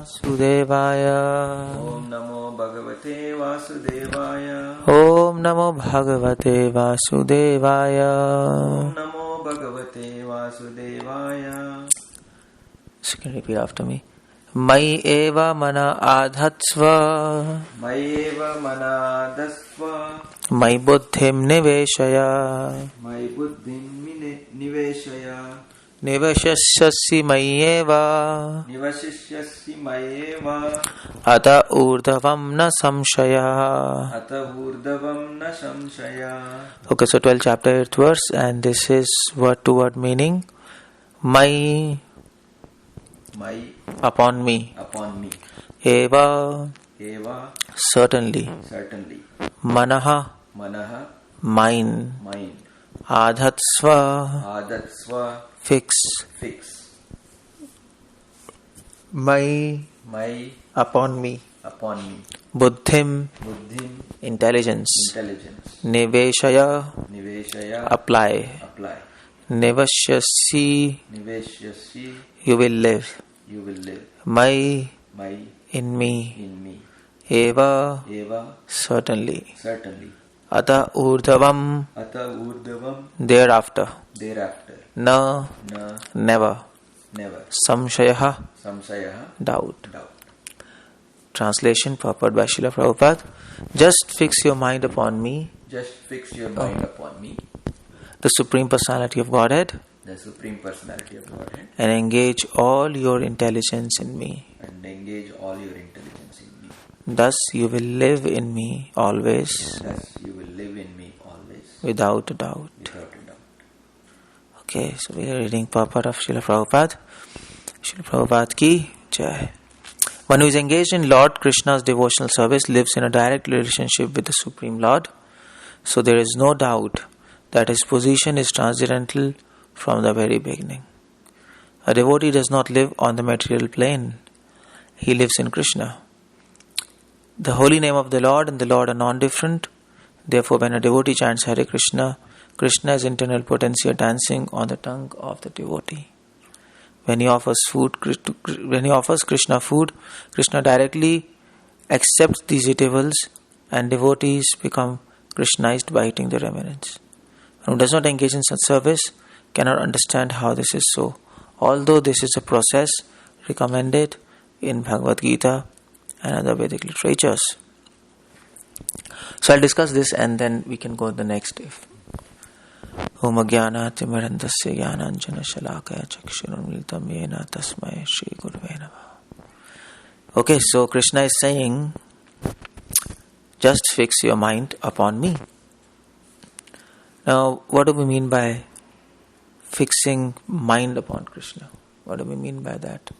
Sudevaya. Om Namo Bhagavate Vasudevaya. Om Namo Bhagavate Vasudevaya. Om Namo Bhagavate Vasudevaya. So you can repeat after me. Mai eva mana adhatsva. Mai eva mana adhatsva. Mai buddhim niveshaya. Mai buddhim niveshaya. Nivashasyasi mayeva. Nivashisyasi mayeva. Ata urdhavam na samshaya. Ata urdhavam na samshaya. Okay, so 12th chapter 8th verse, and this is word to word meaning. My upon me. Upon me. Eva. Eva. Certainly. Certainly. Manaha. Manaha. Mine. Mine. Adhatsva. Adhatsva. Fix. Fix. My upon me. Upon me. Buddhim. Buddhim. Intelligence. Intelligence. Niveshaya. Niveshaya. Apply. Apply. Nivashyasi. Niveshyasi. You will live. You will live. My in me. Eva. Eva. Certainly. Certainly. Ata urdhavam. Ata urdhavam. Thereafter. Thereafter. Na. Never. Never. Samshayaha. Samshayaha. Doubt. Translation purport by Srila Prabhupada. Just fix your mind upon me. Just fix your mind upon me. The Supreme Personality of Godhead. The Supreme Personality of Godhead. And engage all your intelligence in me. And engage all your intelligence in me. Thus you will live in me always. Thus you will live in me always. Without a doubt. Without a doubt. Okay, so we are reading purport of Srila Prabhupada. Srila Prabhupada ki jai. One who is engaged in Lord Krishna's devotional service lives in a direct relationship with the Supreme Lord. So there is no doubt that his position is transcendental from the very beginning. A devotee does not live on the material plane. He lives in Krishna. The holy name of the Lord and the Lord are non-different. Therefore, when a devotee chants Hare Krishna, Krishna is internal potency dancing on the tongue of the devotee. When he offers Krishna food, Krishna directly accepts these eatables and devotees become Krishnized by eating the remnants. One who does not engage in such service cannot understand how this is so, although this is a process recommended in Bhagavad Gita and other Vedic literatures. So I'll discuss this and then we can go to the next. Om Jnana Timirandasya Jnananjana Shalakaya Chakshurunmilitam Yena Tasmai Shri Gurave Namaha. Okay, so Krishna is saying, just fix your mind upon me. Now, what do we mean by fixing mind upon Krishna? What do we mean by that?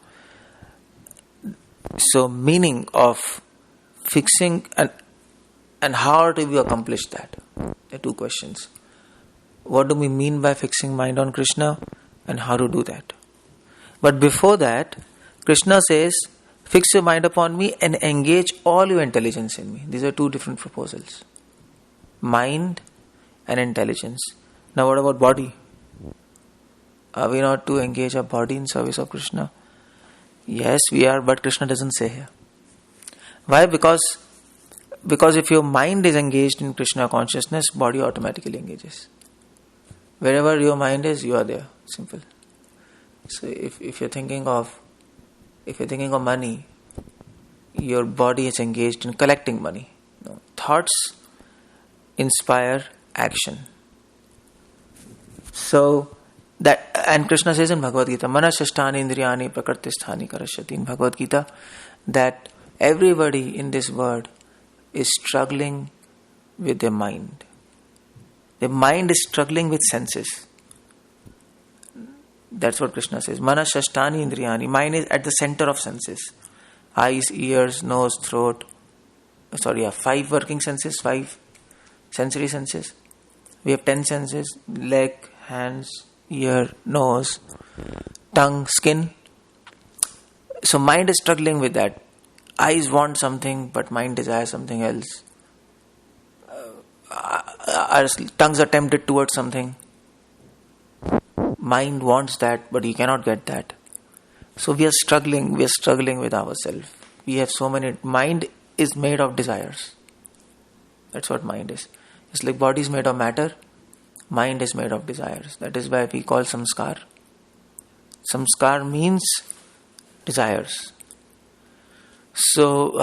So, meaning of fixing and how do we accomplish that? There are two questions. What do we mean by fixing mind on Krishna and how to do that? But before that, Krishna says, fix your mind upon me and engage all your intelligence in me. These are two different proposals. Mind and intelligence. Now what about body? Are we not to engage our body in service of Krishna? Yes, we are, but Krishna doesn't say here. Why? Because if your mind is engaged in Krishna consciousness, body automatically engages. Wherever your mind is, you are there. Simple. So if you're thinking of money, your body is engaged in collecting money. No. Thoughts inspire action. So that, and Krishna says in Bhagavad Gita, Manasasthani indriyani prakrtisthani karashyati, in Bhagavad Gita, that everybody in this world is struggling with their mind. The mind is struggling with senses. That's what Krishna says. Manasasthani indriyani. Mind is at the center of senses. Eyes, ears, nose, throat. 5 working senses, 5 sensory senses. We have 10 senses. Leg, hands, ear, nose, tongue, skin. So mind is struggling with that. Eyes want something, but mind desires something else. Our tongues are tempted towards something. Mind wants that, but he cannot get that. So we are struggling with ourselves. We have so many. Mind is made of desires. That's what mind is. It's like body is made of matter, mind is made of desires. That is why we call samskar. Samskar means desires. So,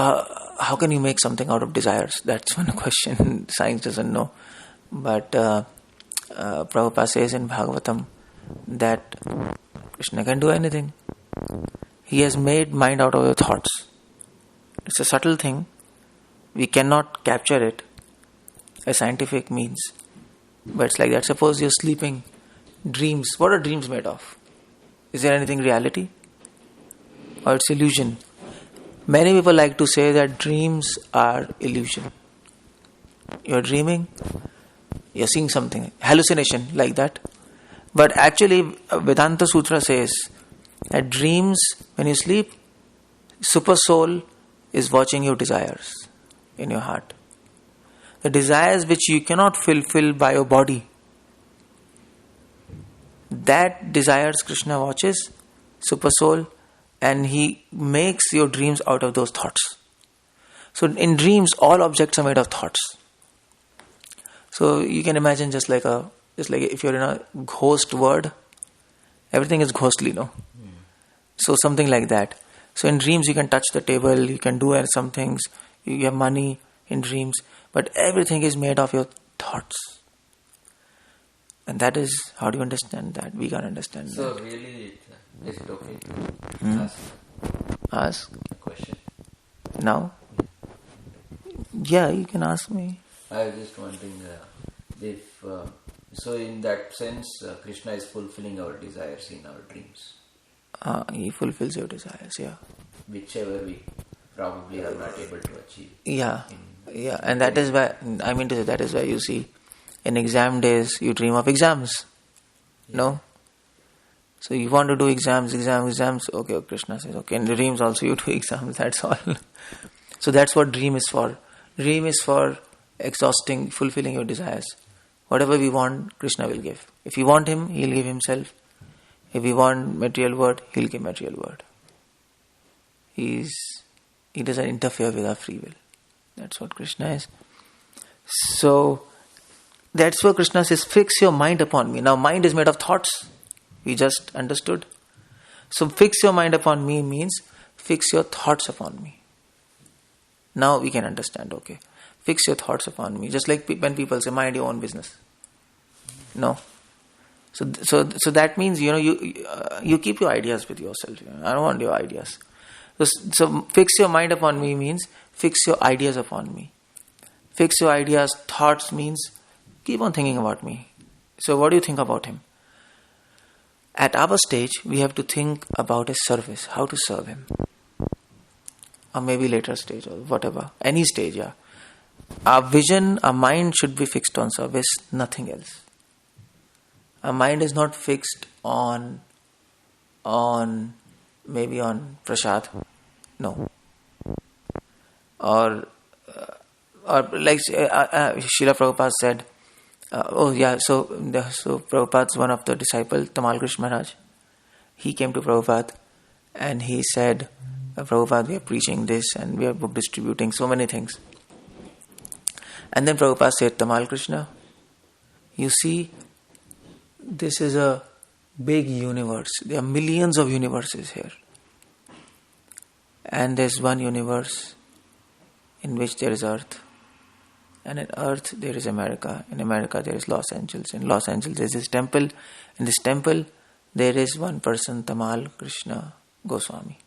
how can you make something out of desires? That's one question. Science doesn't know. But Prabhupada says in Bhagavatam that Krishna can do anything. He has made mind out of your thoughts. It's a subtle thing. We cannot capture it as scientific means. But it's like that. Suppose you're sleeping, dreams. What are dreams made of? Is there anything reality? Or it's illusion? Many people like to say that dreams are illusion. You're dreaming, you're seeing something, hallucination like that. But actually, Vedanta Sutra says that dreams, when you sleep, super soul is watching your desires in your heart. The desires which you cannot fulfill by your body, that desires Krishna watches, super soul, and he makes your dreams out of those thoughts. So in dreams, all objects are made of thoughts. So you can imagine just like if you're in a ghost world, everything is ghostly, no? So something like that. So in dreams, you can touch the table, you can do some things, you have money in dreams, but everything is made of your thoughts. And that is, how do you understand that? We can't understand that. So really, is it okay to Ask a question? now? Yeah, you can ask me. I was just wondering if, so in that sense, Krishna is fulfilling our desires in our dreams. He fulfills your desires, yeah. Whichever we probably are not able to achieve. Yeah, and that is why, I mean to say, that is why you see, in exam days, you dream of exams. Yeah. No? So you want to do exams, okay, Krishna says, okay, in dreams also you do exams, that's all. So that's what dream is for. Dream is for exhausting, fulfilling your desires. Whatever we want, Krishna will give. If you want him, he'll give himself. If we want material world, he'll give material world. He doesn't interfere with our free will. That's what Krishna is. So, that's where Krishna says, fix your mind upon me. Now, mind is made of thoughts. We just understood. So, fix your mind upon me means fix your thoughts upon me. Now we can understand, okay. Fix your thoughts upon me. Just like when people say, mind your own business. No. So that means, you keep your ideas with yourself. I don't want your ideas. So fix your mind upon me means fix your ideas upon me. Fix your ideas, thoughts means keep on thinking about me. So what do you think about him? At our stage, we have to think about his service, how to serve him. Or maybe later stage or whatever. Any stage, yeah. Our vision, our mind should be fixed on service, nothing else. Our mind is not fixed on maybe on prasad. No. Or like Srila Prabhupada said, so Prabhupada's one of the disciples, Tamal Krishna Maharaj, he came to Prabhupada and he said, Prabhupada, we are preaching this and we are book distributing, so many things. And then Prabhupada said, Tamal Krishna, you see, this is a big universe. There are millions of universes here. And there's one universe in which there is Earth. And in Earth there is America. In America there is Los Angeles. In Los Angeles there is this temple. In this temple there is one person, Tamal Krishna Goswami.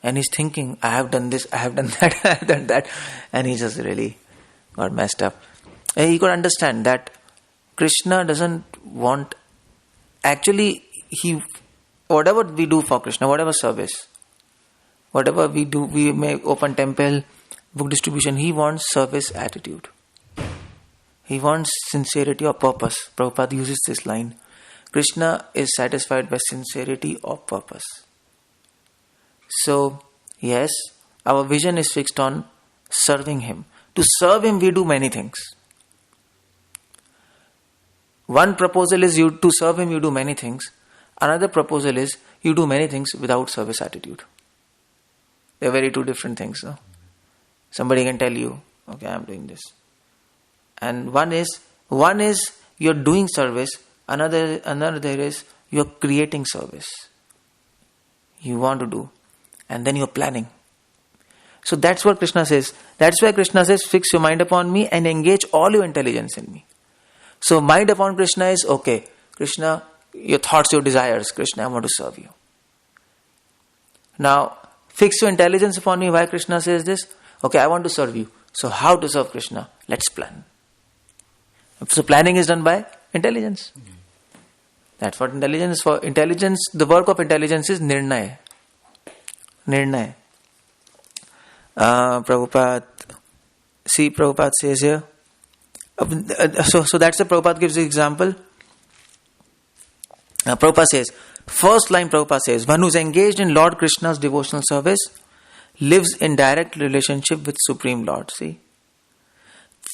And he's thinking, I have done this, I have done that, I have done that. And he just really got messed up. And he could understand that Krishna doesn't want... Actually, whatever we do for Krishna, whatever service, whatever we do, we may open temple, book distribution, he wants service attitude. He wants sincerity of purpose. Prabhupada uses this line. Krishna is satisfied by sincerity of purpose. So, yes, our vision is fixed on serving him. To serve him, we do many things. One proposal is to serve him, you do many things. Another proposal is you do many things without service attitude. They're very two different things. No? Somebody can tell you, okay, I'm doing this. And one is you're doing service, another there is you're creating service. You want to do. And then you're planning. So that's what Krishna says. That's why Krishna says, fix your mind upon me and engage all your intelligence in me. So mind upon Krishna is, okay, Krishna, your thoughts, your desires, Krishna, I want to serve you. Now, fix your intelligence upon me. Why Krishna says this? Okay, I want to serve you. So how to serve Krishna? Let's plan. So planning is done by intelligence. That's what intelligence is for. Intelligence, the work of intelligence is nirnaya. Nirnaya. Prabhupada says here. So that's the Prabhupada gives the example. Prabhupada says, first line Prabhupada says, one who is engaged in Lord Krishna's devotional service lives in direct relationship with Supreme Lord. See?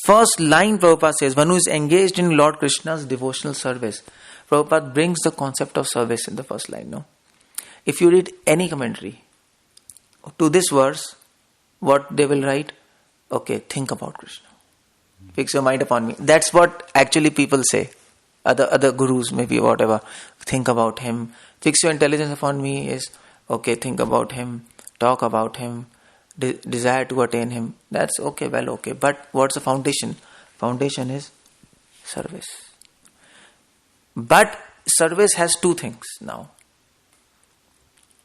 First line Prabhupada says, one who is engaged in Lord Krishna's devotional service. Prabhupada brings the concept of service in the first line. No? If you read any commentary to this verse, what they will write? Okay, think about Krishna. Fix your mind upon me. That's what actually people say. Other gurus, maybe whatever. Think about him. Fix your intelligence upon me is, okay, think about him. Talk about him. Desire to attain him. That's okay, well, okay. But what's the foundation? Foundation is service. But service has two things now.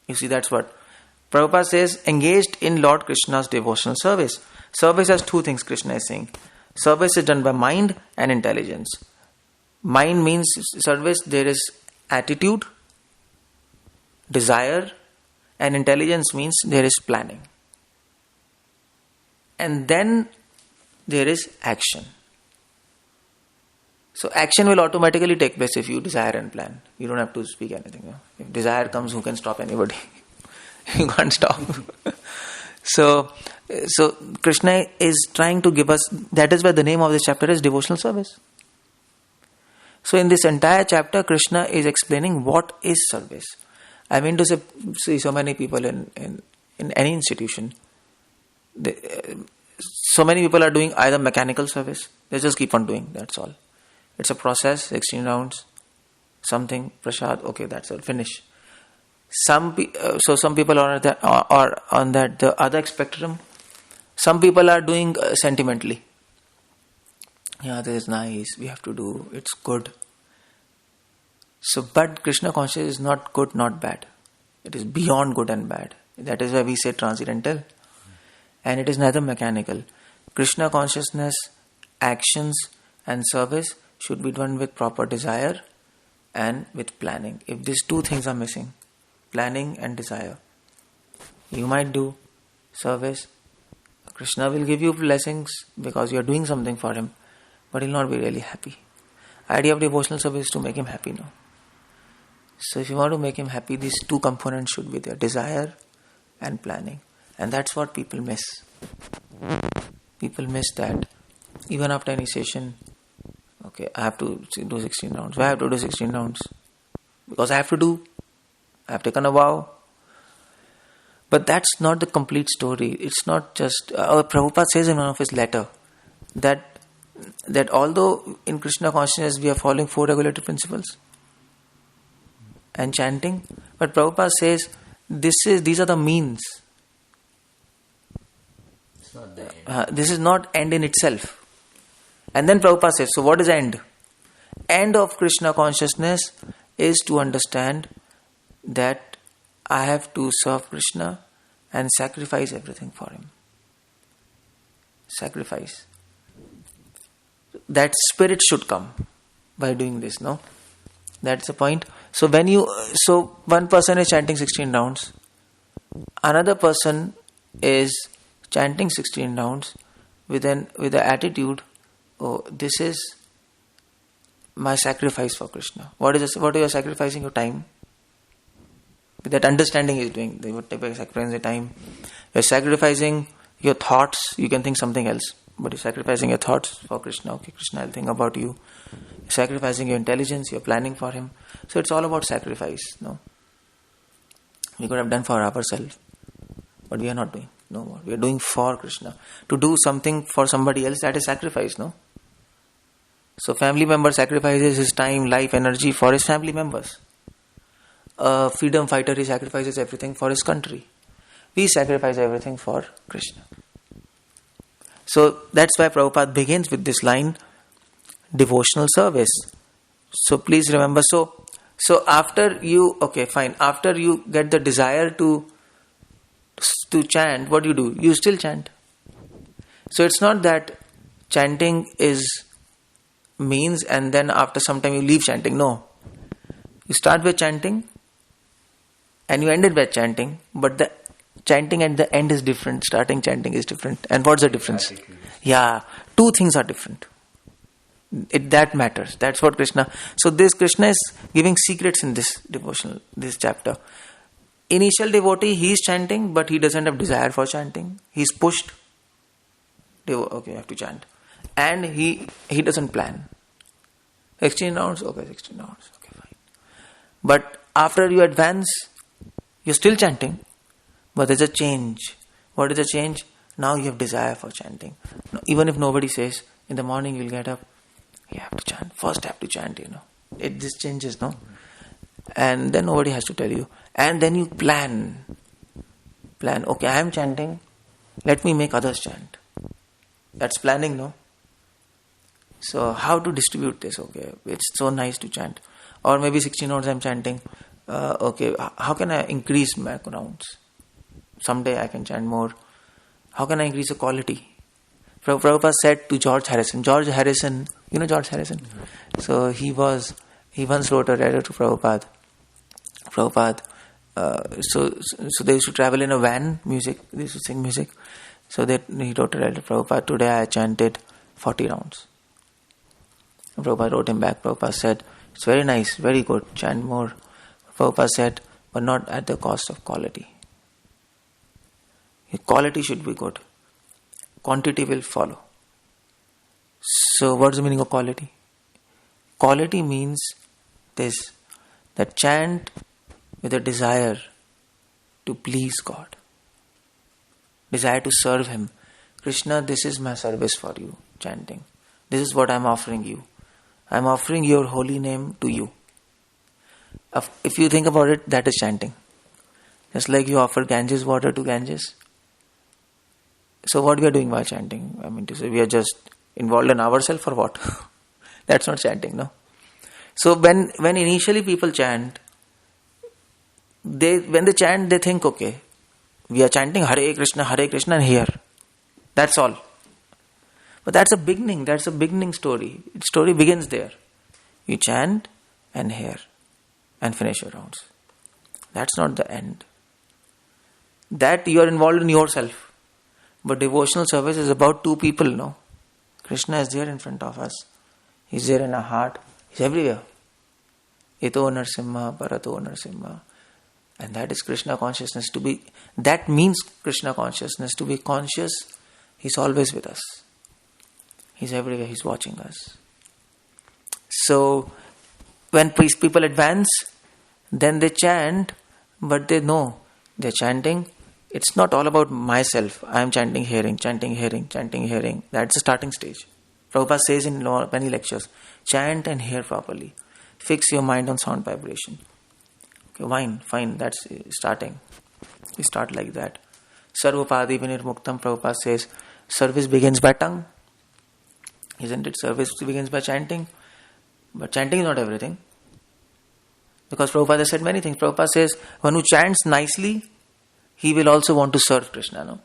You see, that's what Prabhupada says, engaged in Lord Krishna's devotional service. Service has two things, Krishna is saying. Service is done by mind and intelligence. Mind means service, there is attitude, desire, and intelligence means there is planning. And then there is action. So action will automatically take place if you desire and plan. You don't have to speak anything. You know? If desire comes, who can stop anybody? You can't stop. So Krishna is trying to give us, that is why the name of this chapter is devotional service. So in this entire chapter, Krishna is explaining what is service. I mean to say, see so many people in any institution, so many people are doing either mechanical service, they just keep on doing, that's all. It's a process, 16 rounds, something, prasad, okay, that's all, finish. Some people are on that the other spectrum. Some people are doing sentimentally. Yeah, this is nice, we have to do, it's good. So, but Krishna consciousness is not good, not bad. It is beyond good and bad. That is why we say transcendental. And it is neither mechanical. Krishna consciousness, actions and service should be done with proper desire and with planning. If these two things are missing, planning and desire, you might do service. Krishna will give you blessings because you are doing something for him, but he will not be really happy. Idea of devotional service is to make him happy now. So if you want to make him happy, these two components should be there, desire and planning. And that's what people miss. People miss that. Even after initiation, okay, I have to do 16 rounds. Why I have to do 16 rounds? Because I have to do. I have taken a vow. But that's not the complete story. It's not just... Prabhupada says in one of his letter that although in Krishna consciousness we are following 4 regulative principles and chanting, but Prabhupada says these are the means. It's not the end. This is not end in itself. And then Prabhupada says, so what is end? End of Krishna consciousness is to understand that I have to serve Krishna and sacrifice everything for him. Sacrifice. That spirit should come by doing this, no? That's the point. So one person is chanting 16 rounds, another person is chanting 16 rounds with the attitude, oh, this is my sacrifice for Krishna. What are you sacrificing? Your time. With that understanding is doing. They would sacrifice the time. You're sacrificing your thoughts. You can think something else, but you're sacrificing your thoughts for Krishna. Okay, Krishna, I'll think about you. You're sacrificing your intelligence. You're planning for him. So it's all about sacrifice. No. We could have done for ourselves, but we are not doing. No more. We are doing for Krishna. To do something for somebody else, that is sacrifice, no? So family member sacrifices his time, life, energy for his family members. A freedom fighter, he sacrifices everything for his country. We sacrifice everything for Krishna. So that's why Prabhupada begins with this line, devotional service. So please remember, so after you, okay fine, after you get the desire to chant, what do? You still chant. So it's not that chanting is means and then after some time you leave chanting. No. You start with chanting and you ended with chanting, but the chanting at the end is different. Starting chanting is different. And what's the difference? Yeah, two things are different. That matters. That's what Krishna. So this Krishna is giving secrets in this devotional, this chapter. Initial devotee, he is chanting, but he doesn't have desire for chanting. He's pushed. Okay, you have to chant. And he doesn't plan. 16 rounds? Okay, 16 rounds. Okay, fine. But after you advance, you're still chanting, but there's a change. What is the change? Now you have desire for chanting. Even if nobody says, in the morning you'll get up, you have to chant. First have to chant, This changes, no? And then nobody has to tell you. And then you plan. Okay, I am chanting. Let me make others chant. That's planning, no? So how to distribute this? Okay, it's so nice to chant. Or maybe 16 rounds I'm chanting. Okay, how can I increase my rounds? Someday I can chant more. How can I increase the quality? Prabhupada said to George Harrison. George Harrison, you know George Harrison? So he once wrote a letter to Prabhupada. So they used to travel in a van, they used to sing music. So he wrote a letter to Prabhupada, today I chanted 40 rounds. Prabhupada wrote him back. Prabhupada said, it's very nice, very good, chant more. Prabhupada said, but not at the cost of quality. Your quality should be good. Quantity will follow. So what's the meaning of quality? Quality means this, that chant with a desire to please God. Desire to serve Him. Krishna, this is my service for you, chanting. This is what I am offering you. I am offering your holy name to you. If you think about it, that is chanting. Just like you offer Ganges water to Ganges. So what we are doing by chanting? I mean to say, we are just involved in ourselves or what? That's not chanting, no? So when initially people chant, when they chant, they think, okay, we are chanting Hare Krishna and here. That's all. But that's a beginning story. The story begins there. You chant and hear and finish your rounds. That's not the end. That you are involved in yourself. But devotional service is about two people, no? Krishna is there in front of us. He's there in our heart. He's everywhere. Ito Narsimha, Parato Narsimha. And that is Krishna consciousness. That means Krishna consciousness. To be conscious, He's always with us. He's everywhere. He's watching us. So, when people advance, then they chant, but they know they're chanting. It's not all about myself. I am chanting, hearing. That's the starting stage. Prabhupada says in many lectures, chant and hear properly. Fix your mind on sound vibration. Okay, fine, that's starting. We start like that. Sarvapadi Vinirmuktam, Prabhupada says, service begins by tongue. Isn't it? Service begins by chanting. But chanting is not everything. Because Prabhupada has said many things. Prabhupada says, one who chants nicely, he will also want to serve Krishna, no?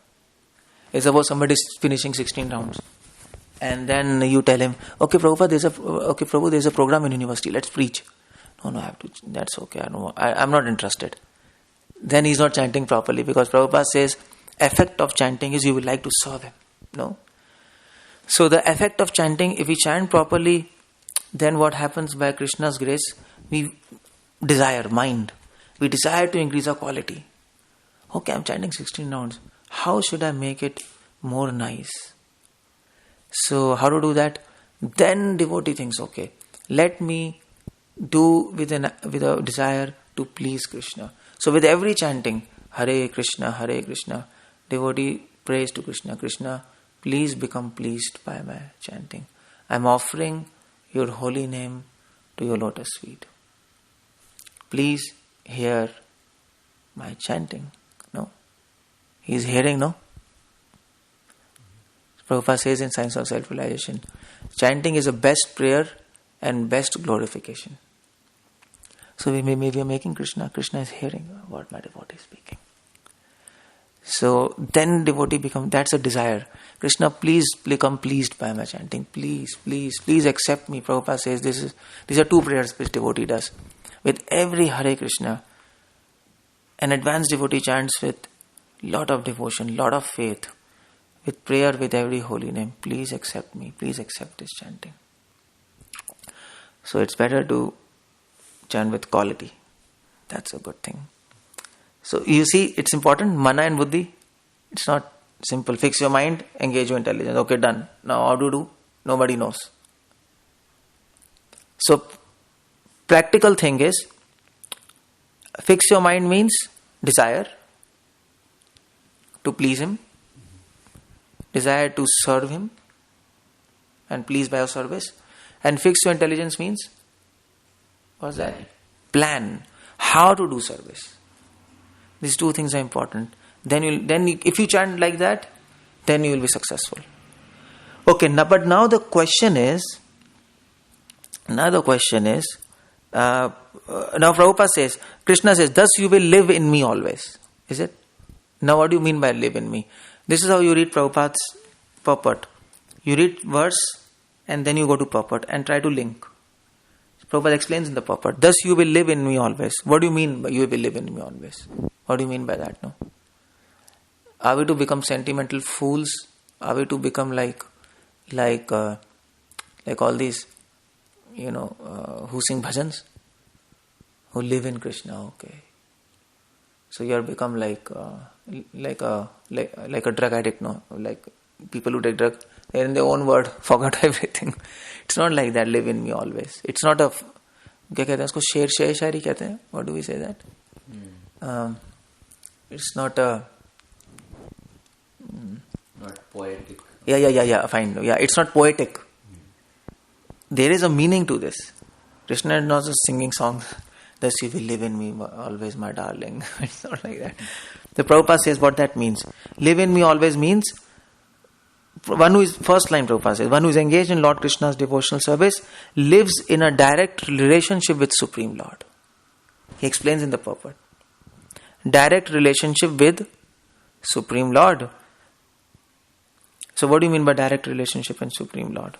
It's about somebody finishing 16 rounds. And then you tell him, okay, Prabhu, there's a program in university, let's preach. No, I have to, that's okay, I'm not interested. Then he's not chanting properly, because Prabhupada says, effect of chanting is you will like to serve him, no? So the effect of chanting, if we chant properly, then what happens by Krishna's grace, we desire, we desire to increase our quality. Okay, I'm chanting 16 rounds. How should I make it more nice? So how to do that? Then devotee thinks, okay, let me do with a desire to please Krishna. So with every chanting, Hare Krishna, devotee prays to Krishna, Krishna, please become pleased by my chanting. I am offering your holy name to your lotus feet. Please hear my chanting. No? He is hearing, no? Prabhupada says in Science of Self-Realization, chanting is the best prayer and best glorification. So we are making Krishna is hearing what my devotee is speaking. So then devotee that's a desire. Krishna, please become pleased by my chanting. Please accept me. Prabhupada says these are two prayers which devotee does. With every Hare Krishna, an advanced devotee chants with lot of devotion, lot of faith, with prayer with every holy name. Please accept me. Please accept this chanting. So it's better to chant with quality. That's a good thing. So you see, it's important, mana and buddhi. It's not simple. Fix your mind, engage your intelligence. Okay, done. Now how to do? Nobody knows. So practical thing is, fix your mind means desire to please him, desire to serve him and please by your service. And fix your intelligence means, what's that? Plan how to do service. These two things are important. Then if you chant like that, then you will be successful. Okay, but now the question is, now Prabhupada says, Krishna says, thus you will live in me always. Is it? Now what do you mean by live in me? This is how you read Prabhupada's purport. You read verse and then you go to purport and try to link. Prabhupada explains in the purport, thus you will live in me always. What do you mean by you will live in me always? What do you mean by that? No? Are we to become sentimental fools? Are we to become like all these, who sing bhajans, who live in Krishna? Okay. So you are become like a drug addict, no? Like people who take drug, they in their own word forgot everything. It's not like that. Live in me always. It's not a. क्या कहते हैं उसको? शेर शायरी कहते हैं. What do we say that? It's not a. Not poetic. Yeah. Fine. Yeah, it's not poetic. There is a meaning to this. Krishna is not just singing songs. Thus you will live in me always, my darling. It's not like that. The Prabhupada says what that means. Live in me always means, one who is, first line Prabhupada says, one who is engaged in Lord Krishna's devotional service lives in a direct relationship with Supreme Lord. He explains in the purport. Direct relationship with Supreme Lord. So what do you mean by direct relationship with Supreme Lord?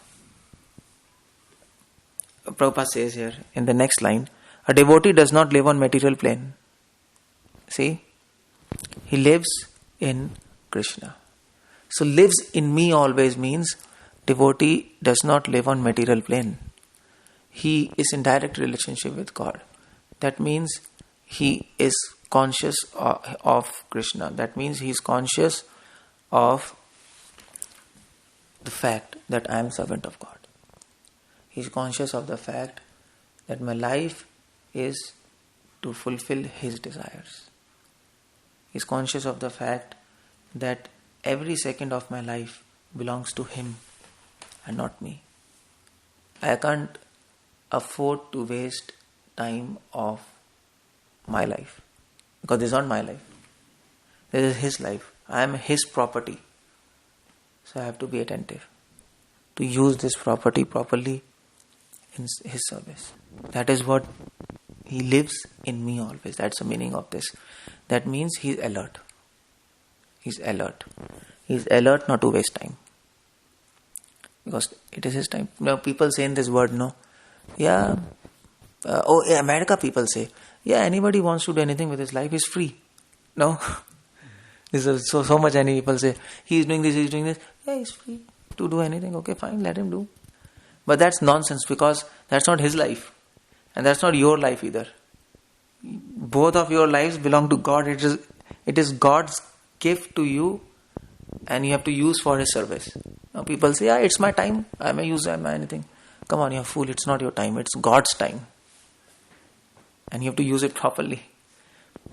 Prabhupada says here in the next line, a devotee does not live on material plane. See? He lives in Krishna. So lives in me always means devotee does not live on material plane. He is in direct relationship with God. That means he is conscious of Krishna. That means he is conscious of the fact that I am servant of God. He is conscious of the fact that my life is to fulfill his desires. He is conscious of the fact that every second of my life belongs to him and not me. I can't afford to waste time of my life because this is not my life. This is his life. I am his property. So I have to be attentive to use this property properly in his service. That is what he lives in me always. That's the meaning of this. That means he is alert. He's alert. He's alert not to waste time. Because it is his time. Now people say in this word, no. Yeah. America people say, yeah, anybody wants to do anything with his life is free. No. This is so much people say, he's doing this. Yeah, he's free to do anything. Okay, fine, let him do. But that's nonsense because that's not his life. And that's not your life either. Both of your lives belong to God. It is God's gift to you and you have to use for his service. Now people say, yeah, it's my time. I may use anything. Come on, you're a fool. It's not your time. It's God's time. And you have to use it properly.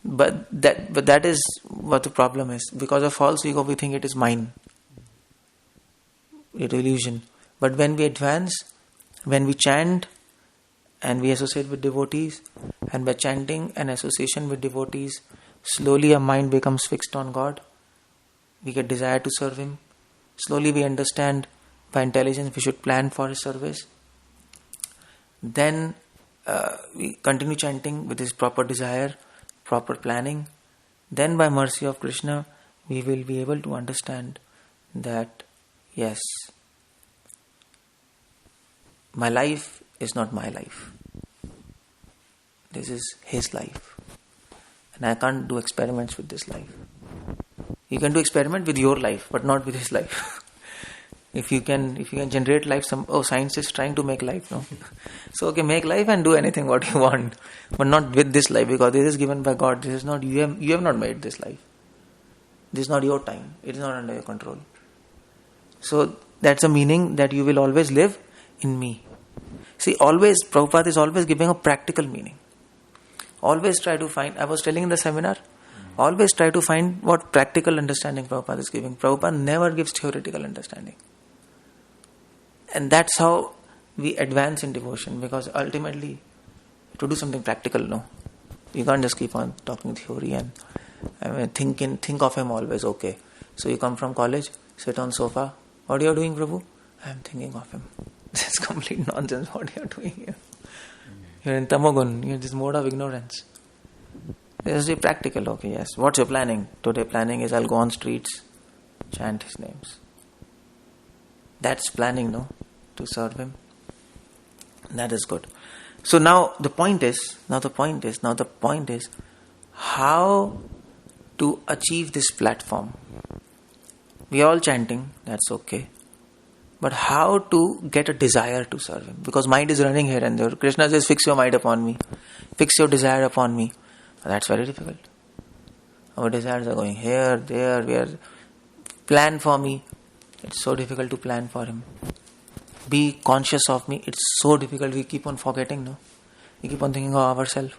But that is what the problem is. Because of false ego, we think it is mine. It's illusion. But when we advance, when we chant and we associate with devotees, and by chanting and association with devotees, slowly our mind becomes fixed on God. We get desire to serve Him. Slowly we understand by intelligence we should plan for His service. Then we continue chanting with His proper desire, proper planning. Then by mercy of Krishna, we will be able to understand that, yes, my life is not my life. This is His life. And I can't do experiments with this life. You can do experiment with your life, but not with His life. If you can generate life, science is trying to make life, no? So okay, make life and do anything what you want, but not with this life, because this is given by God. This is not, you have not made this life. This is not your time. It is not under your control. So that's a meaning that you will always live in me. See, always, Prabhupada is always giving a practical meaning. Always try to find, I was telling in the seminar, always try to find what practical understanding Prabhupada is giving. Prabhupada never gives theoretical understanding. And that's how we advance in devotion, because ultimately, to do something practical, no. You can't just keep on talking theory and think of Him always, okay. So you come from college, sit on sofa. What are you doing, Prabhu? I am thinking of Him. This is complete nonsense what you are doing here. You're in Tamogun, you're in this mode of ignorance. This is practical, okay, yes. What's your planning? Today planning is I'll go on streets, chant His names. That's planning, no? To serve Him. That is good. So now the point is how to achieve this platform. We are all chanting, that's okay. But how to get a desire to serve Him? Because mind is running here and there. Krishna says, fix your mind upon me. Fix your desire upon me. That's very difficult. Our desires are going here, there, where. Plan for me. It's so difficult to plan for Him. Be conscious of me. It's so difficult. We keep on forgetting, no? We keep on thinking of ourselves.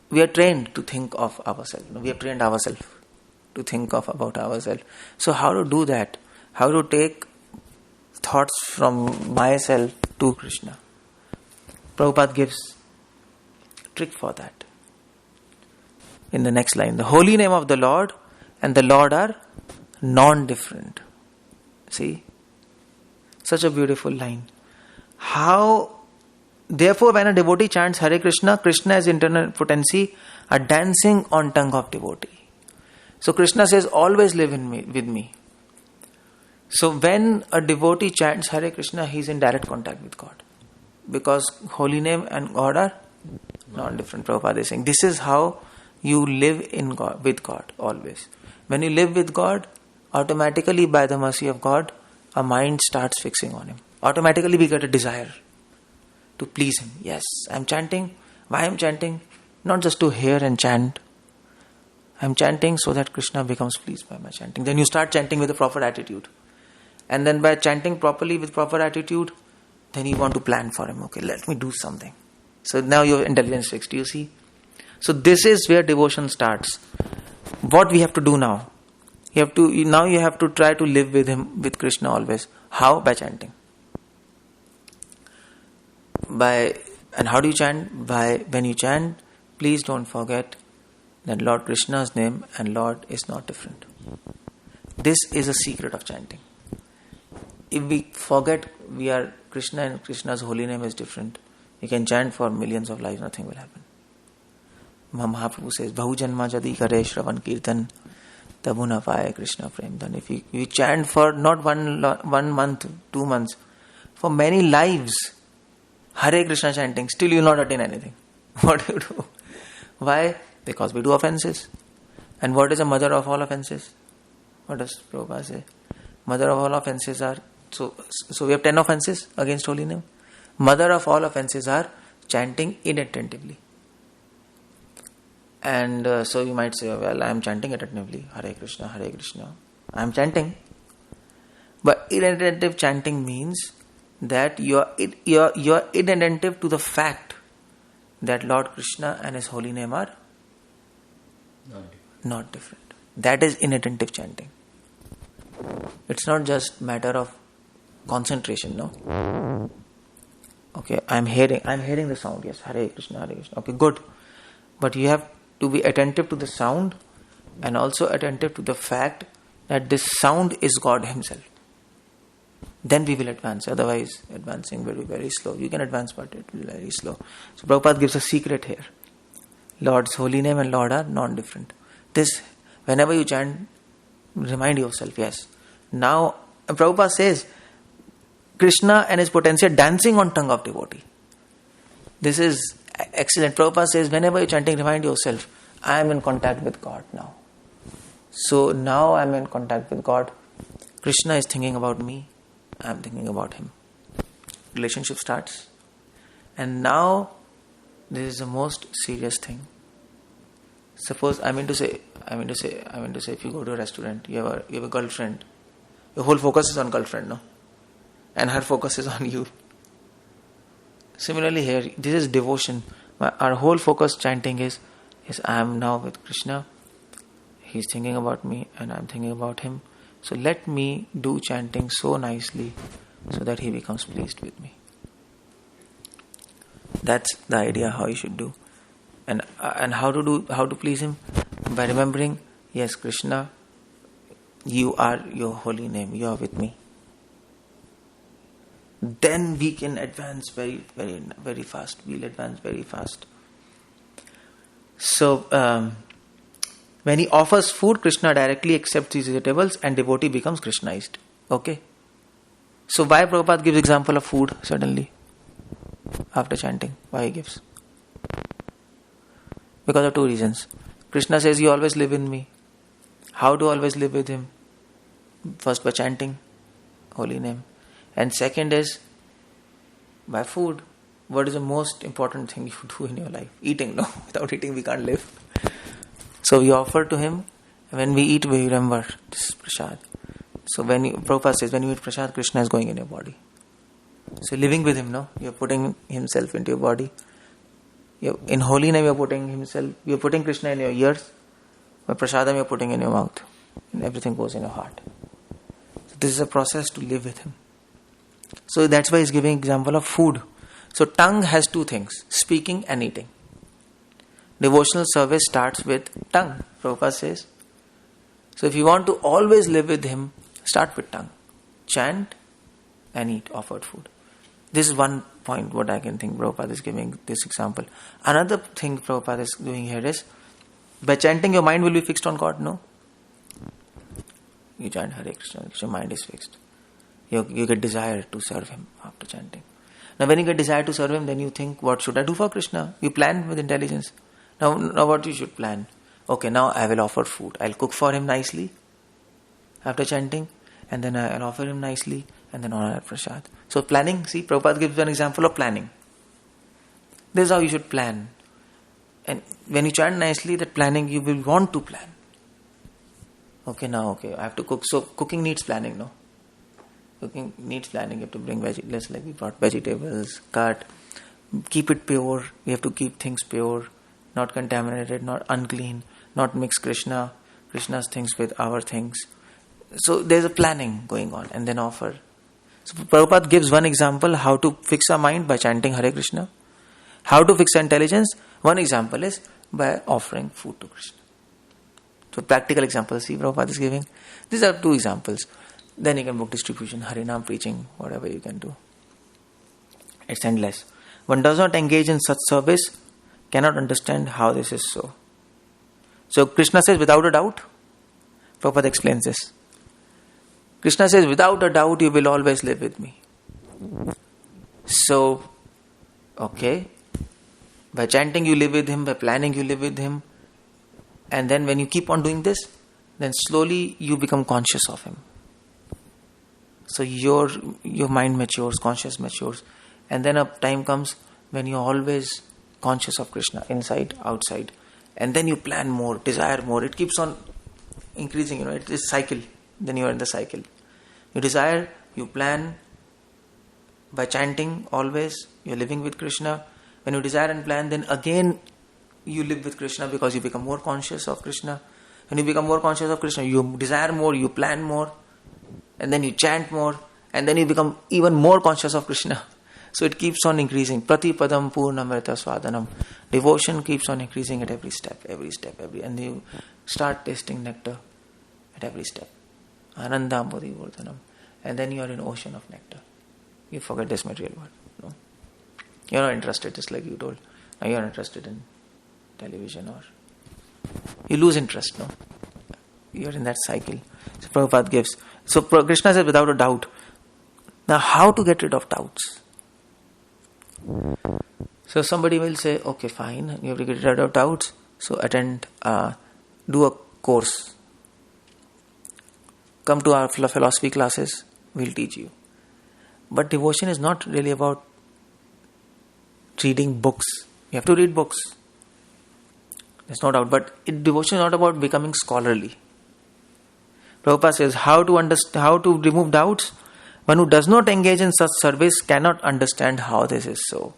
We are trained to think of ourselves. No? We have trained ourselves to think of about ourselves. So how to do that? How to take thoughts from myself to Krishna? Prabhupada gives a trick for that. In the next line, the holy name of the Lord and the Lord are non-different. See? Such a beautiful line. How, therefore, when a devotee chants Hare Krishna, Krishna is internal potency, a dancing on tongue of devotee. So Krishna says, always live in me, with me. So when a devotee chants Hare Krishna, he is in direct contact with God. Because holy name and God are non-different. Prabhupada is saying, this is how you live in God, with God, always. When you live with God, automatically by the mercy of God, our mind starts fixing on Him. Automatically we get a desire to please Him. Yes, I am chanting. Why I am chanting? Not just to hear and chant. I am chanting so that Krishna becomes pleased by my chanting. Then you start chanting with a proper attitude. And then by chanting properly with proper attitude, then you want to plan for Him. Okay, let me do something. So now your intelligence fixed. Do you see? So this is where devotion starts. What we have to do now? You have to try to live with Him, with Krishna always. How? By chanting. And how do you chant? When you chant, please don't forget that Lord Krishna's name and Lord is not different. This is a secret of chanting. If we forget we are Krishna and Krishna's holy name is different, you can chant for millions of lives, nothing will happen. Mahaprabhu says, Bahu janma jadi kare shravan kirtan tabu na paye Krishna prem dhan. If you chant for not 1 month, 2 months, for many lives, Hare Krishna chanting, still you will not attain anything. What do you do? Why? Because we do offenses. And what is the mother of all offenses? What does Prabhupada say? Mother of all offenses are, so we have 10 offenses against holy name. Mother of all offenses are chanting inattentively. And so you might say, well, I am chanting attentively, Hare Krishna, Hare Krishna. I am chanting. But inattentive chanting means that you are inattentive to the fact that Lord Krishna and His holy name are Not different. That is inattentive chanting. It's not just matter of concentration, no? Okay, I'm hearing the sound, yes, Hare Krishna, Hare Krishna. Okay, good. But you have to be attentive to the sound and also attentive to the fact that this sound is God Himself. Then we will advance. Otherwise, advancing very, very slow. You can advance, but it will be very slow. So Prabhupada gives a secret here. Lord's holy name and Lord are non-different. This, whenever you chant, remind yourself, yes. Now, Prabhupada says, Krishna and his potency are dancing on tongue of devotee. This is excellent. Prabhupada says, whenever you're chanting, remind yourself, I am in contact with God now. So now I am in contact with God. Krishna is thinking about me. I am thinking about him. Relationship starts. And now, this is the most serious thing. Suppose, I mean to say, if you go to a restaurant, you have a girlfriend. Your whole focus is on girlfriend, no? And her focus is on you. Similarly here, this is devotion. Our whole focus chanting is I am now with Krishna. He is thinking about me and I am thinking about him. So let me do chanting so nicely so that he becomes pleased with me. That's the idea how you should do. And how to please him? By remembering, yes, Krishna, you are your holy name, you are with me. Then we can advance very, very, very fast. We'll advance very fast. So, when he offers food, Krishna directly accepts these vegetables and devotee becomes Krishnized. Okay? So, why Prabhupada gives example of food suddenly? After chanting. Why he gives? Because of two reasons. Krishna says, you always live in me. How to always live with him? First, by chanting holy name. And second is, by food. What is the most important thing you do in your life? Eating, no? Without eating we can't live. So we offer to him. When we eat, we remember, this is prasad. So Prabhupada says, when you eat prasad, Krishna is going in your body. So living with him, no? You're putting himself into your body. In holy name, you're putting Krishna in your ears. By prasadam, you're putting in your mouth. And everything goes in your heart. So this is a process to live with him. So that's why he's giving example of food. So tongue has two things, speaking and eating. Devotional service starts with tongue, Prabhupada says. So if you want to always live with him, start with tongue. Chant and eat offered food. This is one point what I can think Prabhupada is giving this example. Another thing Prabhupada is doing here is, by chanting your mind will be fixed on God, no? You chant Hare Krishna, your mind is fixed. You get desire to serve him after chanting. Now when you get desire to serve him, then you think, what should I do for Krishna? You plan with intelligence. Now what you should plan? Okay, now I will offer food. I'll cook for him nicely after chanting, and then I'll offer him nicely, and then honor prasad. So planning, see, Prabhupada gives an example of planning. This is how you should plan. And when you chant nicely, that planning, you will want to plan. Okay, I have to cook. So cooking needs planning, no? Cooking needs planning. You have to bring vegetables, like we brought vegetables, cut, keep it pure. We have to keep things pure, not contaminated, not unclean, not mix Krishna's things with our things. So there's a planning going on, and then offer. So Prabhupada gives one example how to fix our mind by chanting Hare Krishna. How to fix our intelligence? One example is by offering food to Krishna. So practical examples, see Prabhupada is giving. These are two examples. Then you can book distribution, Harinam preaching, whatever you can do. It's endless. One does not engage in such service, cannot understand how this is so. So Krishna says, without a doubt, Prabhupada explains this. Krishna says, without a doubt, you will always live with me. So, okay, by chanting you live with him, by planning you live with him, and then when you keep on doing this, then slowly you become conscious of him. So your mind matures, conscious matures, and then a time comes when you're always conscious of Krishna, inside, outside, and then you plan more, desire more. It keeps on increasing, it is cycle. Then you are in the cycle. You desire, you plan, by chanting always, you're living with Krishna. When you desire and plan, then again you live with Krishna because you become more conscious of Krishna. When you become more conscious of Krishna, you desire more, you plan more, and then you chant more, and then you become even more conscious of Krishna. So it keeps on increasing. Pratipadam purnamrita swadanam. Devotion keeps on increasing at every step, and you start tasting nectar at every step. Anandam bodhivardhanam. And then you are in an ocean of nectar. You forget this material world. No? You're not interested, just like you told. Now you're not interested in television, or you lose interest, no? You're in that cycle. So Prabhupada gives. So Krishna says without a doubt. Now how to get rid of doubts? So somebody will say, okay, fine, you have to get rid of doubts. So attend, do a course. Come to our philosophy classes, we'll teach you. But devotion is not really about reading books. You have to read books. There's no doubt. But devotion is not about becoming scholarly. Prabhupada says, how to remove doubts? One who does not engage in such service cannot understand how this is so.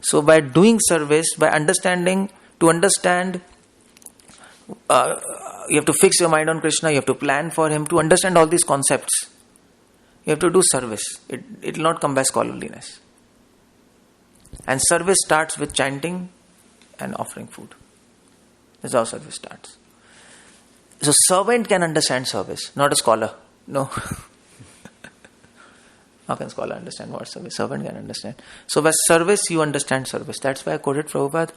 So by doing service, by understanding, you have to fix your mind on Krishna, you have to plan for Him, to understand all these concepts. You have to do service. It will not come by scholarliness. And service starts with chanting and offering food. That's how service starts. So servant can understand service, not a scholar. No. How can scholar understand what service? Servant can understand. So by service, you understand service. That's why I quoted Prabhupada.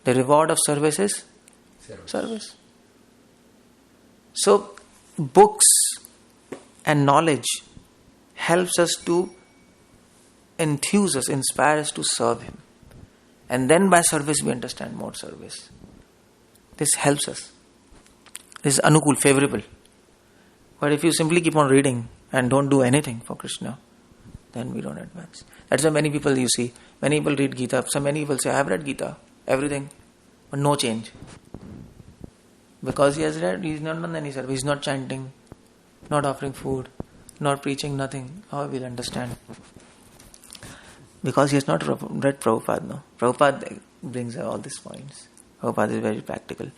The reward of service is service. So books and knowledge helps us to enthuse us, inspire us to serve Him. And then by service, we understand more service. This helps us. This is anukul, favorable. But if you simply keep on reading and don't do anything for Krishna, then we don't advance. That's why many people you see, many people read Gita. So many people say, I have read Gita, everything, but no change. Because he has read, he's not done any service, he's not chanting, not offering food, not preaching, nothing. How will he understand? Because he has not read Prabhupada, no. Prabhupada brings all these points. Prabhupada is very practical.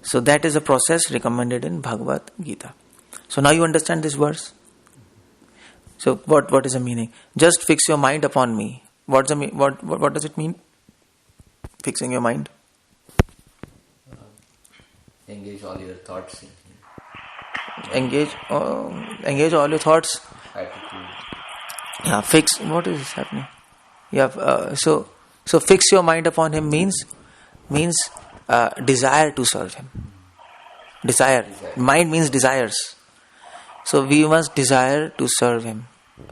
So that is a process recommended in Bhagavad Gita. So now you understand this verse. So what is the meaning? Just fix your mind upon me. What does it mean? Fixing your mind. Engage all your thoughts in Him. Engage all your thoughts. Attitude. Yeah, fix. What is happening? Yeah. So fix your mind upon Him means desire to serve Him. Desire. Mind means desires. So we must desire to serve Him.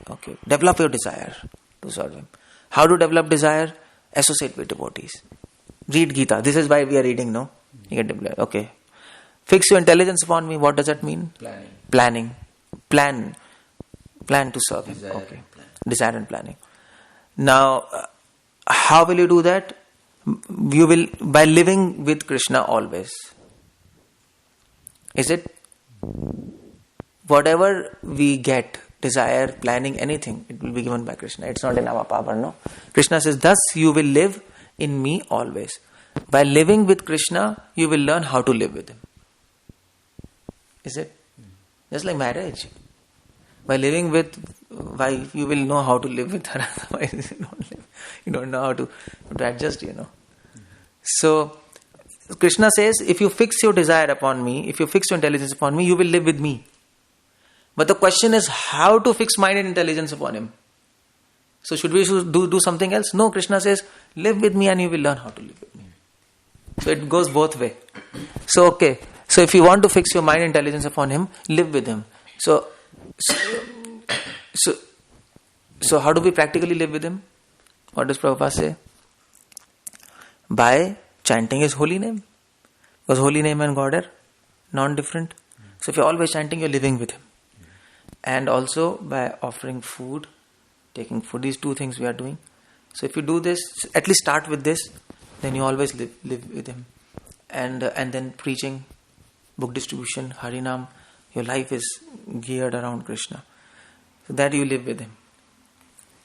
Okay. Develop your desire to serve Him. How to develop desire? Associate with devotees. Read Gita. This is why we are reading, no? You get okay. Fix your intelligence upon me. What does that mean? Planning. Plan to serve Him. Desire Okay. And plan. Desire and planning. Now, how will you do that? You will by living with Krishna always. Is it? Whatever we get, desire, planning, anything, it will be given by Krishna. It's not in our power, no? Krishna says, thus you will live in me always. By living with Krishna, you will learn how to live with Him. Is it? Just like marriage. By living with wife, you will know how to live with her. Otherwise, you don't know how to adjust, So, Krishna says, if you fix your desire upon me, if you fix your intelligence upon me, you will live with me. But the question is, how to fix mind and intelligence upon Him? So should we do something else? No, Krishna says, live with me and you will learn how to live with me. So it goes both way. So okay, so if you want to fix your mind and intelligence upon Him, live with Him. So how do we practically live with Him? What does Prabhupada say? By chanting His holy name. Because holy name and God are non-different. So if you're always chanting, you're living with Him. And also by offering food, taking food, these two things we are doing. So if you do this, at least start with this, then you always live with Him. And then preaching, book distribution, Harinam, your life is geared around Krishna. So that you live with Him.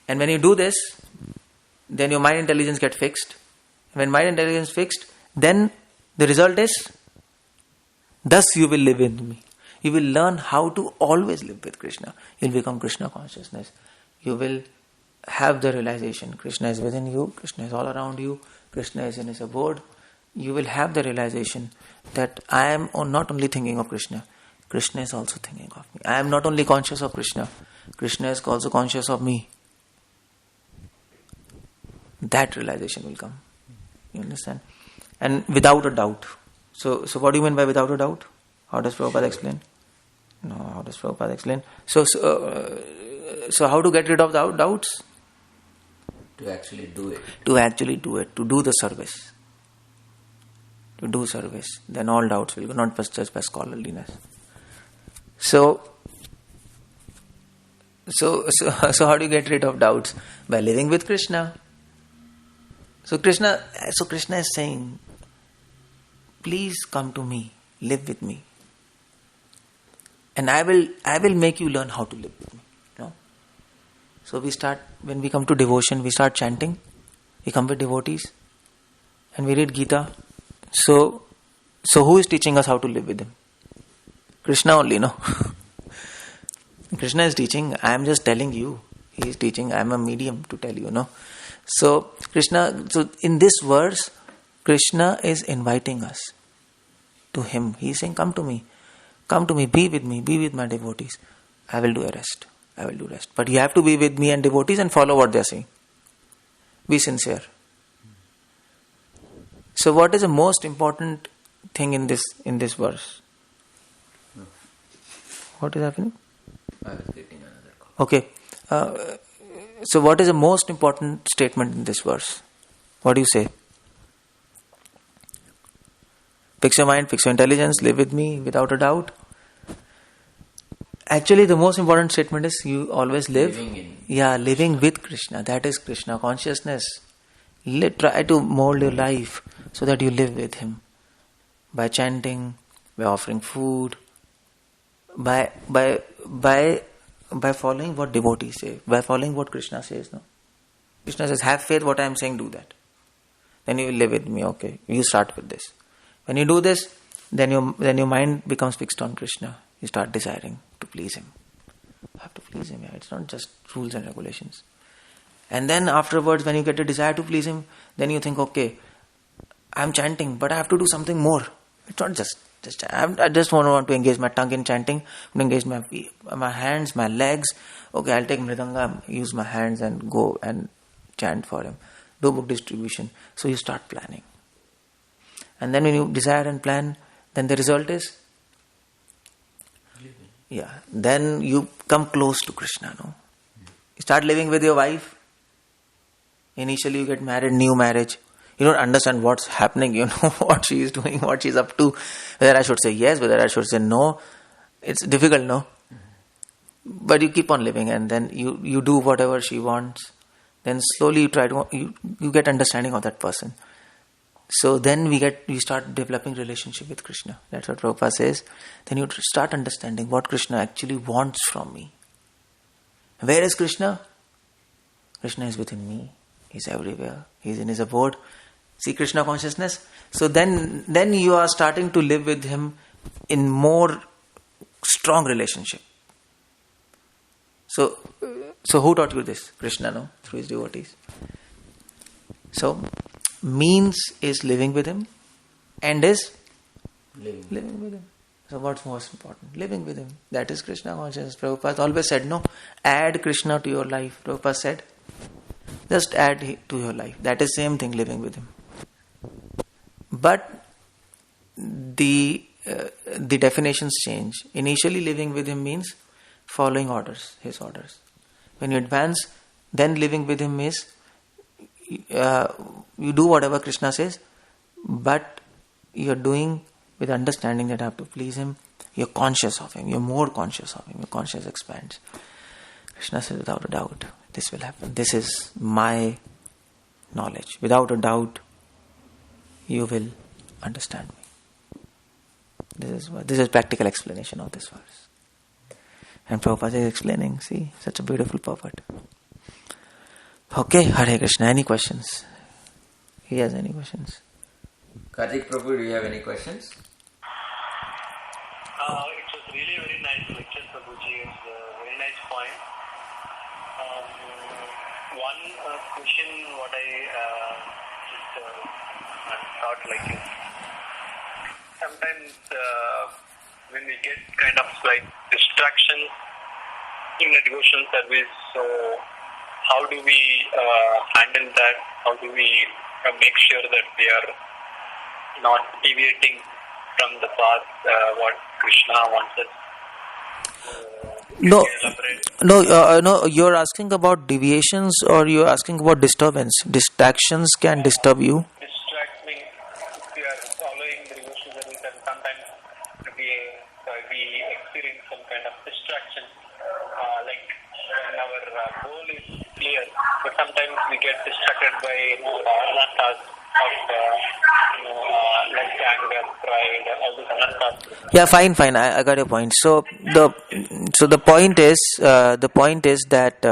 And when you do this, then your mind intelligence get fixed. When mind intelligence fixed, then the result is, thus you will live with me. You will learn how to always live with Krishna. You will become Krishna consciousness. You will have the realization, Krishna is within you, Krishna is all around you, Krishna is in his abode. You will have the realization that I am not only thinking of Krishna, Krishna is also thinking of me. I am not only conscious of Krishna, Krishna is also conscious of me. That realization will come. You understand? And without a doubt. So what do you mean by without a doubt? How does Prabhupada explain? No, how does Prabhupada explain? So how to get rid of doubts? To actually do it. To actually do it. To do the service. To do service. Then all doubts will go, not just by scholarliness. So how do you get rid of doubts? By living with Krishna. So Krishna is saying, please come to me, live with me. And I will make you learn how to live with me. You know? So when we come to devotion, we start chanting. We come with devotees. And we read Gita. So who is teaching us how to live with him? Krishna only, no? Krishna is teaching. I am just telling you. He is teaching. I am a medium to tell you, no? So in this verse, Krishna is inviting us to him. He is saying, come to me, be with me, be with my devotees. I will do rest. But you have to be with me and devotees and follow what they are saying. Be sincere. So what is the most important thing in this verse? What is happening? I was getting another call. Okay. So what is the most important statement in this verse? What do you say? Fix your mind, fix your intelligence, live with me without a doubt. Actually, the most important statement is you always live. Living with Krishna. That is Krishna consciousness. Try to mold your life so that you live with him. By chanting, by offering food, by following what devotees say, by following what Krishna says. No? Krishna says, have faith, what I am saying, do that. Then you will live with me, okay. You start with this. When you do this, then your mind becomes fixed on Krishna. You start desiring to please him. You have to please him. Yeah. It's not just rules and regulations. And then afterwards, when you get a desire to please him, then you think, okay, I'm chanting, but I have to do something more. It's not just I just want to engage my tongue in chanting, engage my hands, my legs. Okay, I'll take mridanga, use my hands and go and chant for him. Do book distribution. So you start planning. And then when you desire and plan, then the result is? Then you come close to Krishna, no? You start living with your wife. Initially you get married, new marriage. You don't understand what's happening, you know, what she is doing, what she's up to. Whether I should say yes, whether I should say no. It's difficult, no? But you keep on living and then you do whatever she wants. Then slowly you get understanding of that person. So then we start developing relationship with Krishna. That's what Prabhupada says. Then you start understanding what Krishna actually wants from me. Where is Krishna? Krishna is within me. He's everywhere. He's in his abode. See Krishna consciousness? So then you are starting to live with him in more strong relationship. So who taught you this? Krishna, no? Through his devotees. So means is living with him, end is living with him. So what's most important? Living with him. That is Krishna consciousness. Prabhupada always said, no, add Krishna to your life. Prabhupada said, just add to your life. That is same thing, living with him. But the definitions change. Initially living with him means following orders, his orders. When you advance, then living with him is you do whatever Krishna says, but you're doing with understanding that I have to please him. You're conscious of him. You're more conscious of him. Your conscious expands. Krishna says, without a doubt, this will happen. This is my knowledge. Without a doubt, you will understand me. This is practical explanation of this verse. And Prabhupada is explaining, see, such a beautiful purport. Okay, Hare Krishna. Any questions? He has any questions? Karthik Prabhu, do you have any questions? It was really a very nice lecture, Prabhuji. It's a very nice point. One question, what I just thought like is, sometimes when we get kind of like distraction in a devotional service, so how do we handle that? How do we make sure that we are not deviating from the path what Krishna wants us? No. You're asking about deviations, or you're asking about disturbance. Distractions can disturb you. Distract me if we are following the devotional service, and sometimes we experience some kind of distraction, like when our goal is clear, but sometimes we get distracted by anarthas of like anger, pride, all these anarthas. Yeah, fine. I got your point. So the point is that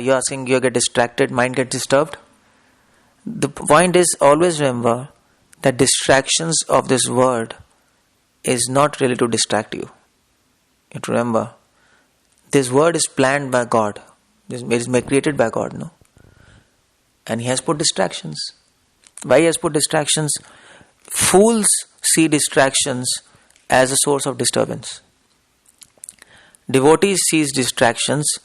you're asking, you get distracted, mind gets disturbed. The point is, always remember that distractions of this word is not really to distract you. You have to remember, this word is planned by God. It is created by God, no? And He has put distractions. Why He has put distractions? Fools see distractions as a source of disturbance. Devotees sees distractions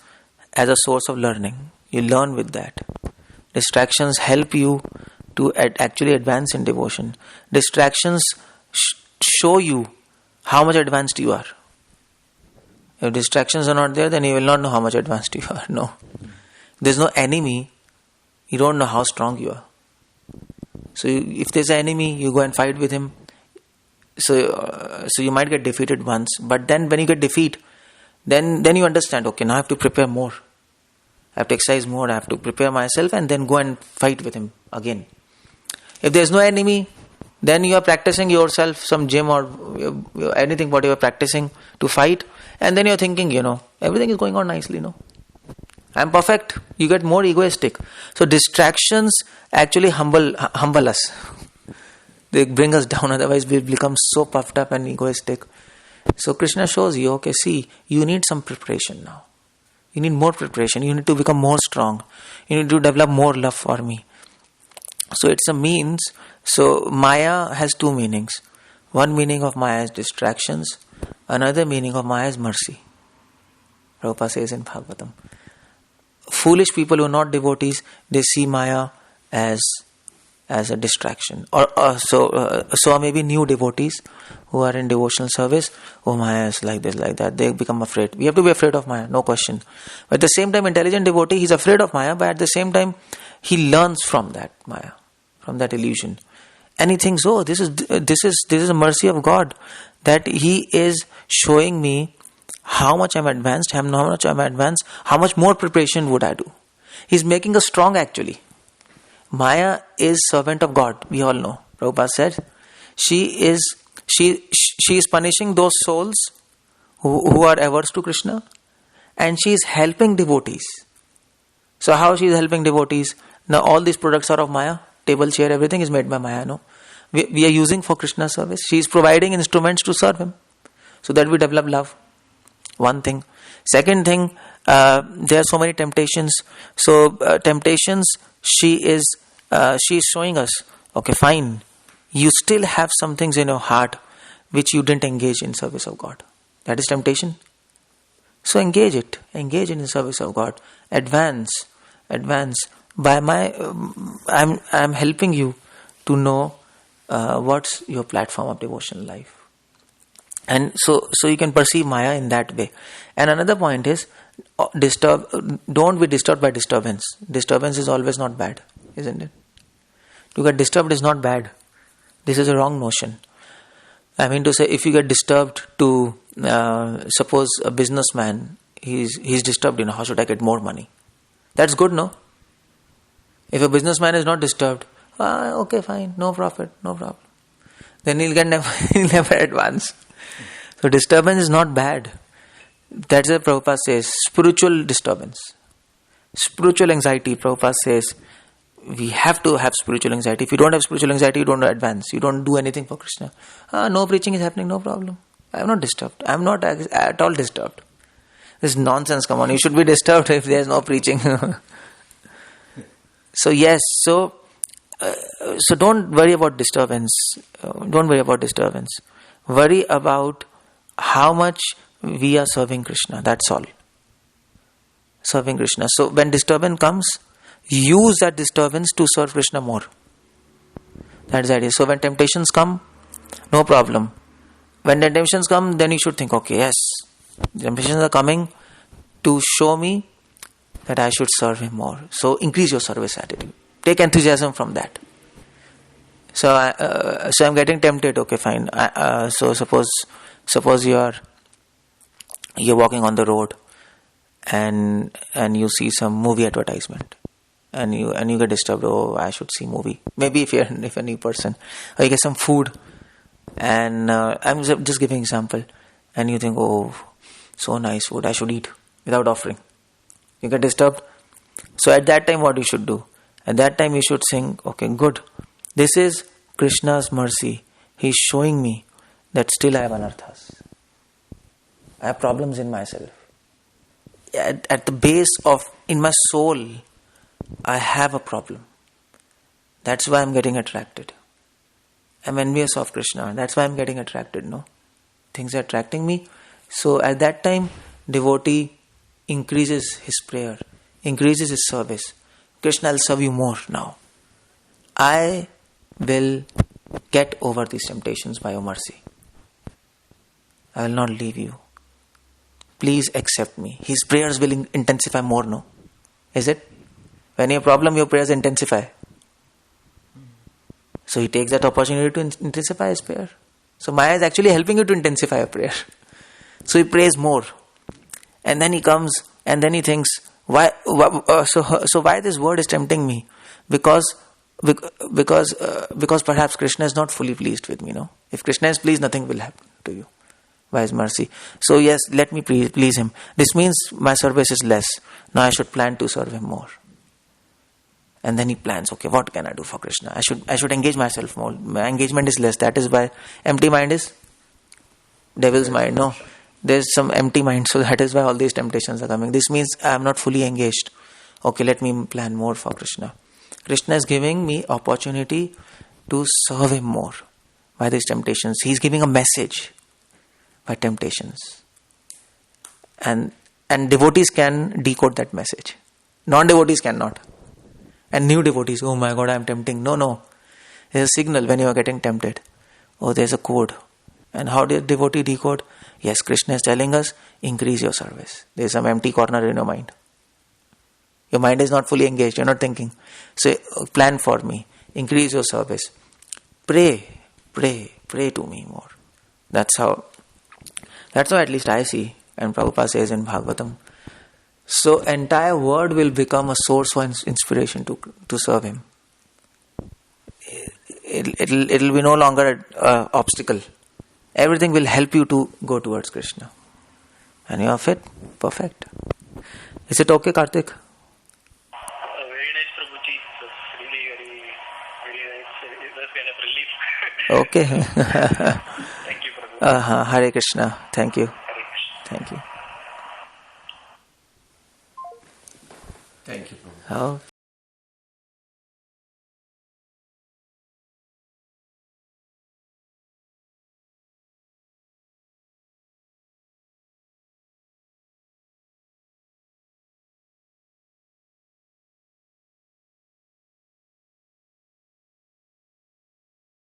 as a source of learning. You learn with that. Distractions help you to actually advance in devotion. Distractions show you how much advanced you are. If distractions are not there, then you will not know how much advanced you are. No. There's no enemy, you don't know how strong you are. So if there's an enemy, you go and fight with him. So you might get defeated once, but then when you get defeat, then you understand, okay, now I have to prepare more. I have to exercise more, I have to prepare myself and then go and fight with him again. If there's no enemy, then you are practicing yourself some gym or anything what you are practicing to fight, and then you're thinking, everything is going on nicely, I'm perfect. You get more egoistic. So distractions actually humble us. They bring us down, otherwise we become so puffed up and egoistic. So Krishna shows you, okay, see, you need some preparation now. You need more preparation. You need to become more strong. You need to develop more love for me. So it's a means. So Maya has two meanings. One meaning of Maya is distractions. Another meaning of Maya is mercy. Prabhupada says in Bhagavatam. Foolish people who are not devotees, they see Maya as a distraction. So maybe new devotees who are in devotional service, Maya is like this, like that. They become afraid. We have to be afraid of Maya, no question. But at the same time, intelligent devotee, he's afraid of Maya, but at the same time, he learns from that Maya, from that illusion. And he thinks, this is a mercy of God, that He is showing me how much I'm advanced, how much more preparation would I do. He's making us strong actually. Maya is servant of God, we all know. Prabhupada said, she is punishing those souls who are averse to Krishna, and she is helping devotees. So how she is helping devotees? Now all these products are of Maya, table, chair, everything is made by Maya, no? We are using for Krishna's service. She is providing instruments to serve Him, so that we develop love. One thing. Second thing, there are so many temptations. So temptations, she is showing us, okay, fine, you still have some things in your heart which you didn't engage in service of God. That is temptation. So engage in the service of God. Advance. By I'm helping you to know what's your platform of devotional life. And so you can perceive Maya in that way. And another point is, don't be disturbed by disturbance. Disturbance is always not bad, isn't it? To get disturbed is not bad. This is a wrong notion. I mean to say, if you get disturbed to, suppose a businessman, he's disturbed, how should I get more money? That's good, no? If a businessman is not disturbed, okay, fine, no profit, no problem. Then he'll never advance. So disturbance is not bad. That's what Prabhupada says. Spiritual disturbance. Spiritual anxiety, Prabhupada says, we have to have spiritual anxiety. If you don't have spiritual anxiety, you don't advance. You don't do anything for Krishna. No preaching is happening, no problem. I am not disturbed. I am not at all disturbed. This nonsense, come on. You should be disturbed if there is no preaching. So yes, so don't worry about disturbance. Don't worry about disturbance. Worry about how much we are serving Krishna. That's all. Serving Krishna. So when disturbance comes, use that disturbance to serve Krishna more. That's the idea. So when temptations come, no problem. When the temptations come, then you should think, okay, yes, the temptations are coming to show me that I should serve him more. So increase your service attitude. Take enthusiasm from that. So I'm getting tempted. Okay, fine. So suppose you're walking on the road and you see some movie advertisement and you get disturbed. Oh, I should see movie. Maybe if you're a new person, or you get some food, and I'm just giving example, and you think, oh, so nice food, I should eat without offering. You get disturbed. So at that time, what you should do? At that time, you should think, okay, good. This is Krishna's mercy. He's showing me that still I have anarthas. I have problems in myself. At the base of, in my soul, I have a problem. That's why I'm getting attracted. I'm envious of Krishna. That's why I'm getting attracted, no? Things are attracting me. So at that time, devotee increases his prayer, increases his service. Krishna, I'll serve you more now. I will get over these temptations by your mercy. I will not leave you. Please accept me. His prayers will intensify more, no? Is it? When you have a problem, your prayers intensify. So he takes that opportunity to intensify his prayer. So Maya is actually helping you to intensify your prayer. So he prays more. And then he comes and then he thinks, why this word is tempting me? Because perhaps Krishna is not fully pleased with me, no? If Krishna is pleased, nothing will happen to you by his mercy. So yes, let me please him. This means my service is less. Now I should plan to serve him more. And then he plans, okay, what can I do for Krishna? I should engage myself more. My engagement is less. That is why empty mind is devil's mind. No, there's some empty mind. So that is why all these temptations are coming. This means I am not fully engaged. Okay, let me plan more for Krishna. Krishna is giving me opportunity to serve him more by these temptations. He's giving a message by temptations. And devotees can decode that message. Non-devotees cannot. And new devotees, oh my God, I am tempting. No. There's a signal when you are getting tempted. Oh, there's a code. And how did devotee decode? Yes, Krishna is telling us, increase your service. There's some empty corner in your mind. Your mind is not fully engaged. You're not thinking. So plan for me. Increase your service. Pray to me more. That's how at least I see. And Prabhupada says in Bhagavatam. So entire world will become a source for inspiration to serve him. It'll be no longer an obstacle. Everything will help you to go towards Krishna. And you are fit, perfect. Is it okay, Karthik? Very nice, Prabhuji. Really, very, very nice. It was kind of relief. Okay. Thank you, Prabhuji. Hare Krishna. Thank you. Hare Krishna. Thank you. Thank you, Prabhu. Oh.